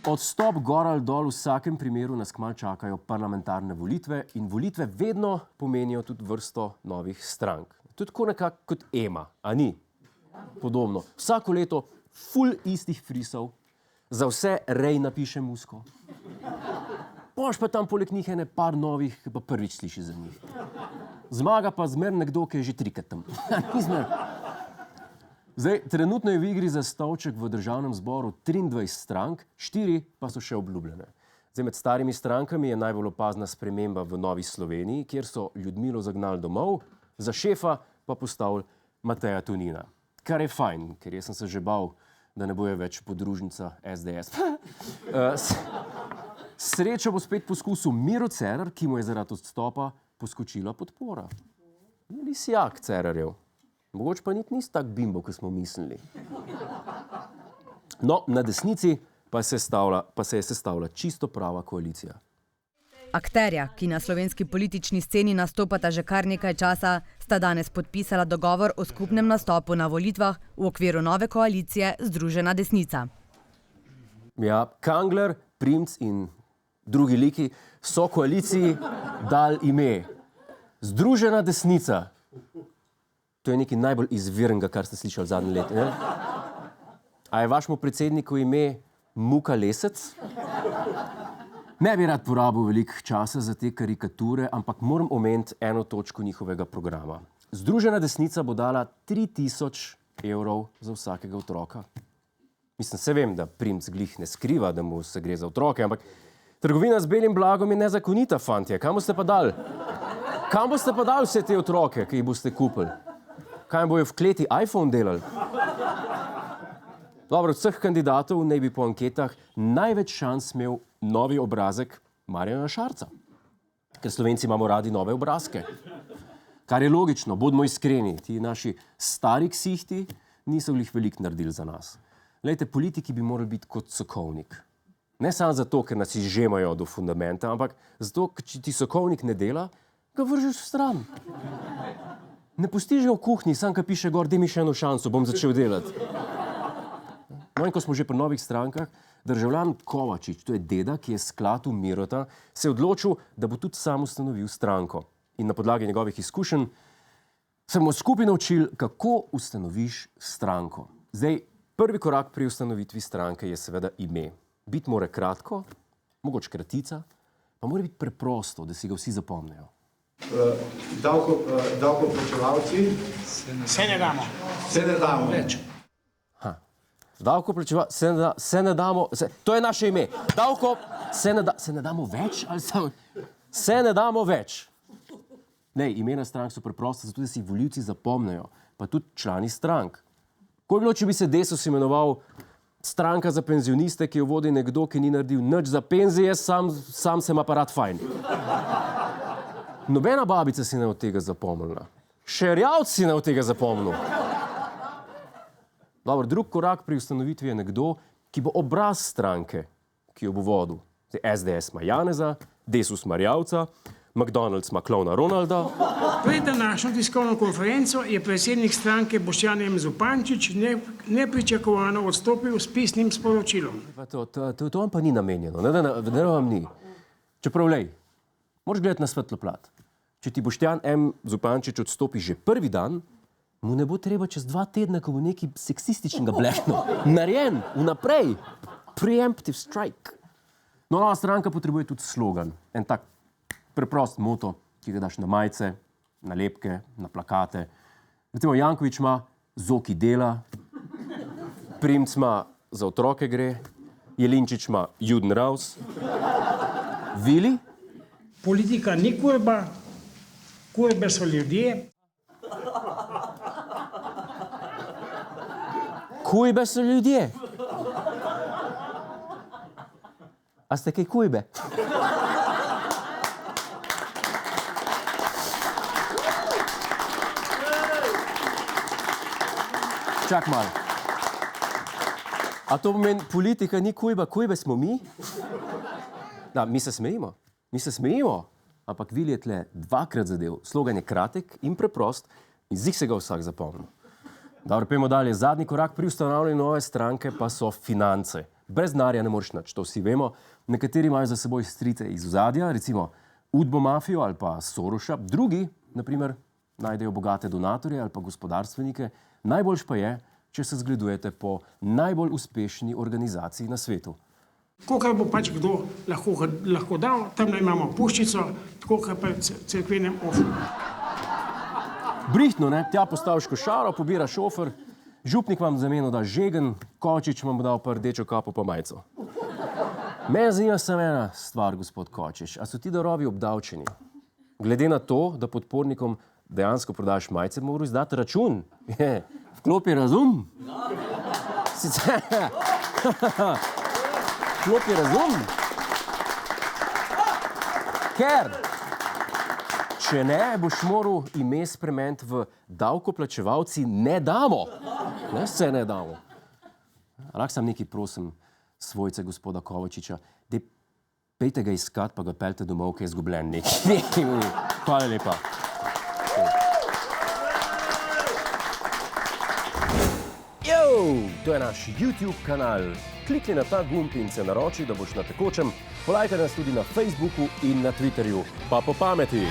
Odstop gor ali dol, v vsakem primeru nas kmalu čakajo parlamentarne volitve in volitve vedno pomenijo tudi vrsto novih strank. To je tako nekako kot EMA, a ni? Podobno. Vsako leto ful istih frisov, za vse Rej napiše Musko. Boš pa tam poleg njih ene par novih, ki pa prvič sliši za njih. Zmaga pa zmer nekdo, ki je že trikrat tam. Zdaj, trenutno je v igri za stolček v državnem zboru 23 strank, 4 pa so še obljubljene. Zdaj, med starimi strankami je najbolj opazna sprememba v Novi Sloveniji, kjer so Ljudmilo zagnali domov, za šefa pa postavili Mateja Tonina. Kar je fajn, ker jaz sem se že bal, da ne boje več podružnica SDS. Srečo bo spet poskusil Miro Cerar, ki mu je zaradi odstopa poskočila podpora. Lisjak Cerarjev. Mogoče pa niti nisi tak bimbo, kot smo mislili. No, na desnici pa se je sestavila čisto prava koalicija. Akterja, ki na slovenski politični sceni nastopata že kar nekaj časa, sta danes podpisala dogovor o skupnem nastopu na volitvah v okviru nove koalicije Združena desnica. Ja, Kangler, Primc in drugi liki so koaliciji dali ime Združena desnica. To je nekaj najbolj izvirnega, kar ste slišali zadnje let. Ne? A je vašemu predsedniku ime Muka Lesec? Ne bi rad porabil veliko časa za te karikature, ampak moram omeniti eno točko njihovega programa. Združena desnica bo dala 3000 evrov za vsakega otroka. Mislim, se vem, da Primc glih ne skriva, da mu se gre za otroke, ampak trgovina z belim blagom je nezakonita, fantje. Kam boste pa dali? Kam boste pa dali vse te otroke, ki jih boste kupili? Kaj jim bojo v kleti iPhone delali? Dobro, od vseh kandidatov naj bi po anketah največ šans imel novi obrazek Marjana Šarca. Ker Slovenci imamo radi nove obrazke. Kar je logično, bodimo iskreni, ti naši stari ksihti niso glih veliko naredili za nas. Glejte, politiki bi morali biti kot sokovnik. Ne samo zato, ker nas izžemajo do fundamenta, ampak zato, ker če ti sokovnik ne dela, ga vržeš v stran. Ne pustiš ga v kuhinji, sam ka piše gor, daj mi še eno šanso, bom začel delati. No in ko smo že pri novih strankah, državljan Kovačič, to je deda, ki je sklatu Mirota, se je odločil, da bo tudi sam ustanovil stranko. In na podlagi njegovih izkušenj smo skupaj naučili, kako ustanoviš stranko. Zdaj, prvi korak pri ustanovitvi stranke je seveda ime. Biti mora kratko, mogoče kratica, pa mora biti preprosto, da si ga vsi zapomnijo. Davkoplačevalci se ne damo. Se ne damo. Več. Davkoplačevalci se ne damo, to je naše ime. Se ne damo več? Ali samo? Se ne damo več. Ne, imena strank so preprosta, zato da si jih volivci zapomnijo, pa tudi člani strank. Ko je bilo, če bi se Desus imenoval stranka za penzioniste, ki jo vodi nekdo, ki ni naredil nič za penzije, sam se ima pa rad fajn. Nobena babica si ne od tega zapomnila. Šerjavc si ne od tega zapomnil. Dobro, drug korak pri ustanovitvi je nekdo, ki bo obraz stranke, ki jo bo vodil. SDS ima Janeza, Desus Marjavca, McDonald's ima klovna Ronalda. Pred današnjo tiskovno konferenco je predsednik stranke Boštjan M. Zupančič nepričakovano odstopil s pisnim sporočilom. To vam pa ni namenjeno, ne vam ni. Čeprav, lej, moraš gledati na svetlo plat. Če ti Boštjan M. Zupančič odstopi že prvi dan, mu ne bo treba čez 2 tedna, ko bo nekaj seksističnega blehno. Narejen, vnaprej. Preemptive strike. No, nova stranka potrebuje tudi slogan. En tak preprost moto, ki ga daš na majice, na lepke, na plakate. Recimo, Janković ima Zoki dela, Primc ima Za otroke gre, Jelinčič ima Juden raus, Vili? Politika ni kurba, kurbe so ljudje. Kujbe so ljudje. A ste kaj kujbe? Čak malo. A to pomeni, politika ni kujba, kujbe smo mi? Da, mi se smejimo. Ampak Vili je tle 2-krat zadev. Slogan je kratek in preprost in zih se ga vsak zapomnil. Dobro, pojmo dalje. Zadnji korak pri ustanavljanju nove stranke pa so finance. brez denarja ne moreš nič, to vsi vemo. Nekateri imajo za seboj strice iz ozadja, recimo Udbo mafijo ali pa Soroša, drugi, naprimer, najdejo bogate donatorje ali pa gospodarstvenike. Najboljš pa je, če se zgledujete po najbolj uspešni organizaciji na svetu. Kolikor bo pač kdo lahko dal, tam imamo puščico, tako kot pri cerkvenem ofru. Brihtno, ne? Tja postaviš košaro, pobiraš šofer, župnik vam zamenil da žegen, Kočič vam bo dal pa rdečo kapo pa majico. Mene zanima samo ena stvar, gospod Kočič. A so ti darovi obdavčeni? Glede na to, da podpornikom dejansko prodaš majice, bi moral izdati račun. Vklopi razum. Sicer... Vklopi razum. Ker, če ne, boš moral ime spremeniti v davkoplačevalci ne damo. Ne, se ne damo. Lahko sam nekaj prosim svojce gospoda Kovačiča, dej pejte ga iskat, pa ga peljte domov, ki je izgubljen nekaj. Hvala lepa. To je naš YouTube kanal. Klikni na ta gumb in se naroči, da boš na tekočem. Polajkaj nas tudi na Facebooku in na Twitterju. Pa po pameti!